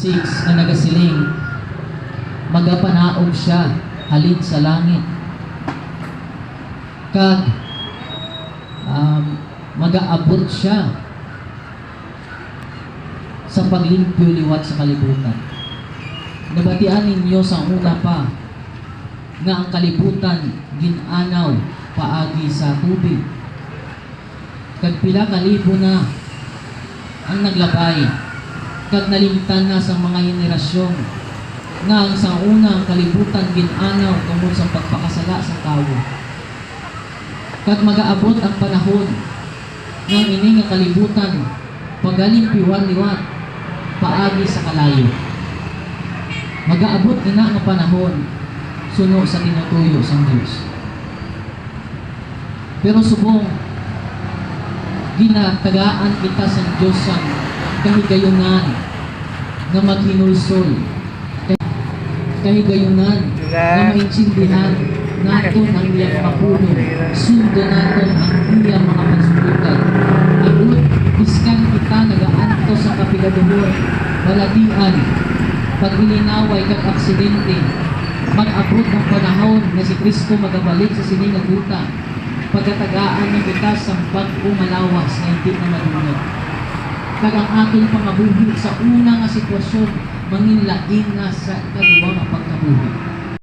6 na nagasiling, magapanaog siya halin sa langit. Kag magaabot siya sa paglimpyo liwat sa kalibutan. Nabatian ninyo sa una pa nga ang kalibutan ginanaw paagi sa tubig. Kag pila kalibo na ang naglabay, kag nalimtan na sa mga henerasyon nga ang sa una ang kalibutan ginanaw tungod sa pagpakasala sa tawo. Kag magaabot ang panahon nga ini nga kalibutan pagalimpyuhan liwat paagi sa kalayo. Magaabot ina nga panahon suno sa tinutuyo sa Diyos. Pero subong ginatagaan kita sa Diyos sa kahigayunan nga maghinulsol, kahigayunan nga maintindihan naton ang iyang mga puno, sundo naton ang iyang mga pagsulutan. Abot biskan kita nagaanto sa kapigaduhon, balatian, paghilinaway kag aksidente, mag-abot ang panahon na si Kristo magabalik sa siningaguta, pagkatagaan ng kita sa bag-o malawas na hindi na madunod. Kag ang ating pangabuhi sa una nga sitwasyon, manginlaing na sa kaduwa nga pagkabuhi.